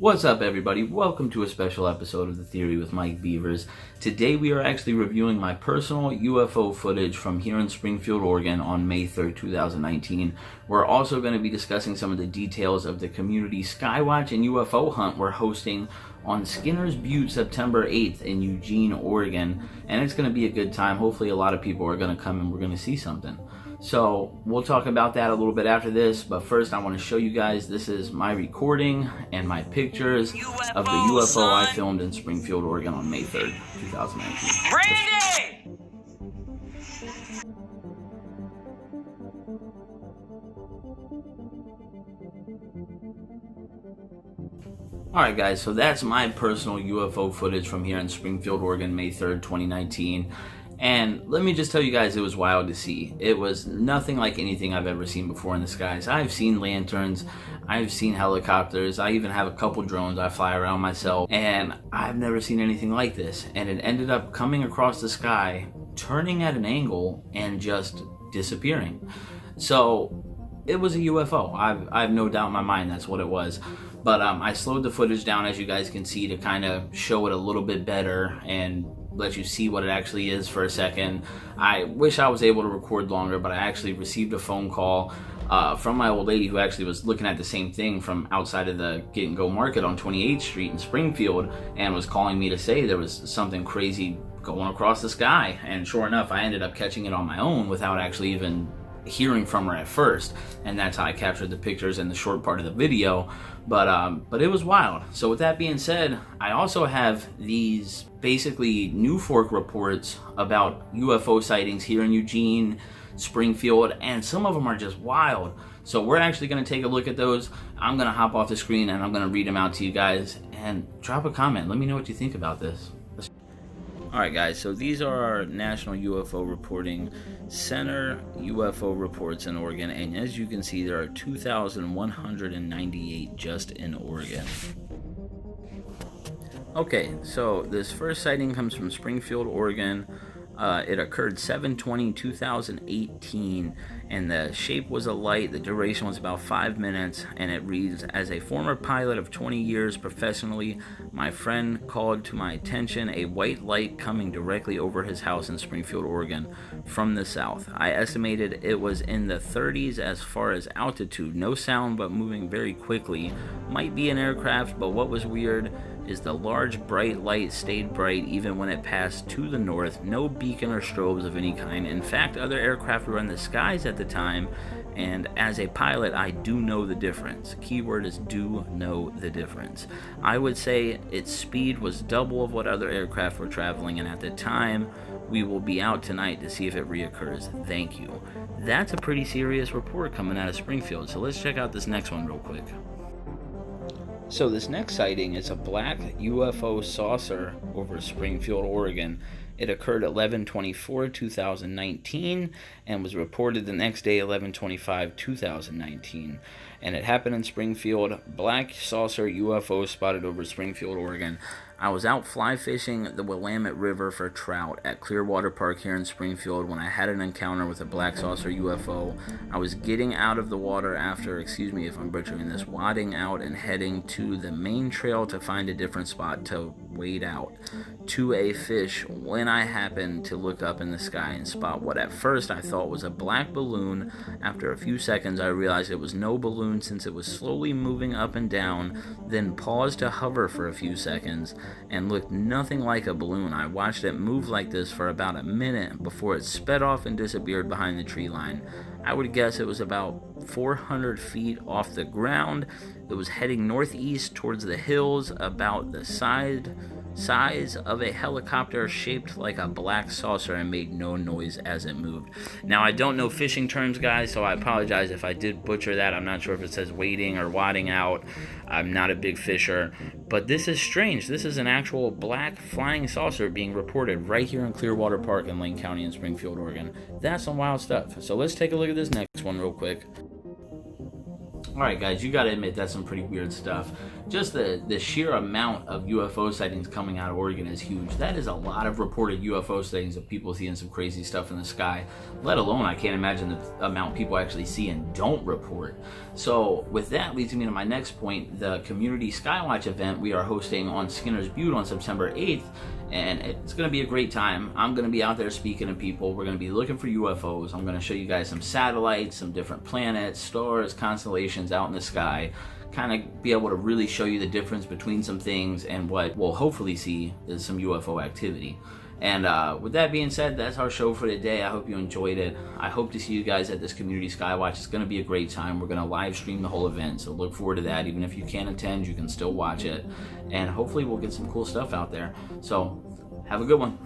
What's up, everybody? Welcome to a special episode of The Theory with Mike Beavers. Today we are actually reviewing my personal UFO footage from here in Springfield, Oregon on May 3rd, 2019. We're also going to be discussing some of the details of the Community Skywatch and UFO Hunt we're hosting on Skinners Butte September 8th in Eugene, Oregon. And it's going to be a good time. Hopefully a lot of people are going to come and we're going to see something. So we'll talk about that a little bit after this, but first I want to show you guys, this is my recording and my pictures of the UFO I filmed in Springfield, Oregon on May 3rd, 2019. Brandy! Alright guys, so that's my personal UFO footage from here in Springfield, Oregon, May 3rd, 2019. And let me just tell you guys, it was wild to see. It was nothing like anything I've ever seen before in the skies. I've seen lanterns, I've seen helicopters, I even have a couple drones I fly around myself, and I've never seen anything like this. And it ended up coming across the sky, turning at an angle, and just disappearing. So it was a UFO. I have no doubt in my mind that's what it was. But I slowed the footage down, as you guys can see, to kind of show it a little bit better and let you see what it actually is for a second. I wish I was able to record longer, but I actually received a phone call from my old lady who actually was looking at the same thing from outside of the Get and Go Market on 28th Street in Springfield, and was calling me to say there was something crazy going across the sky. And sure enough, I ended up catching it on my own without actually even hearing from her at first, and that's how I captured the pictures in the short part of the video. But it was wild. So with that being said, I also have these basically New Fork reports about UFO sightings here in Eugene, Springfield, and some of them are just wild. So we're actually going to take a look at those. I'm going to hop off the screen and I'm going to read them out to you guys, and drop a comment. Let me know what you think about this. Alright guys, so these are our National UFO Reporting Center UFO reports in Oregon, and as you can see, there are 2,198 just in Oregon. Okay, so this first sighting comes from Springfield, Oregon. It occurred 7/20/2018, and the shape was a light. The duration was about 5 minutes, and it reads, "As a former pilot of 20 years professionally, my friend called to my attention a white light coming directly over his house in Springfield, Oregon from the south. I estimated it was in the 30s as far as altitude. No sound, but moving very quickly. Might be an aircraft, but what was weird is the large bright light stayed bright even when it passed to the north. No beacon or strobes of any kind. In fact, other aircraft were in the skies at the time, and as a pilot, I do know the difference." Keyword is do know the difference. "I would say its speed was double of what other aircraft were traveling, and at the time, we will be out tonight to see if it reoccurs. Thank you." That's a pretty serious report coming out of Springfield, so let's check out this next one real quick. So this next sighting is a black UFO saucer over Springfield, Oregon. It occurred 11/24/2019 and was reported the next day, 11/25/2019. And it happened in Springfield. Black saucer UFO spotted over Springfield, Oregon. I was out fly fishing the Willamette River for trout at Clearwater Park here in Springfield when I had an encounter with a black saucer UFO. I was getting out of the water after, excuse me if I'm butchering this, wadding out and heading to the main trail to find a different spot to wade out to a fish when I happened to look up in the sky and spot what at first I thought was a black balloon. After a few seconds I realized it was no balloon since it was slowly moving up and down, then paused to hover for a few seconds and looked nothing like a balloon. I watched it move like this for about a minute before it sped off and disappeared behind the tree line. I would guess it was about 400 feet off the ground. It was heading northeast towards the hills, about the size of a helicopter, shaped like a black saucer, and made no noise as it moved." Now, I don't know fishing terms, guys, so I apologize if I did butcher that. I'm not sure if it says wading or wadding out. I'm not a big fisher, but this is strange. This is an actual black flying saucer being reported right here in Clearwater Park in Lane County in Springfield, Oregon. That's some wild stuff. So let's take a look at this next one real quick. Alright guys, you gotta admit that's some pretty weird stuff. just the sheer amount of UFO sightings coming out of Oregon is huge. That is a lot of reported UFO sightings of people seeing some crazy stuff in the sky, let alone I can't imagine the amount people actually see and don't report. So with that leads me to my next point, the Community Skywatch event we are hosting on Skinners Butte on September 8th, and it's going to be a great time. I'm going to be out there speaking to people. We're going to be looking for UFOs. I'm going to show you guys some satellites, some different planets, stars, constellations out in the sky, kind of be able to really show you the difference between some things and what we'll hopefully see is some UFO activity. And with that being said, that's our show for today. I hope you enjoyed it. I hope to see you guys at this Community Skywatch. It's going to be a great time. We're going to live stream the whole event, so look forward to that. Even if you can't attend, you can still watch it. And hopefully we'll get some cool stuff out there. So have a good one.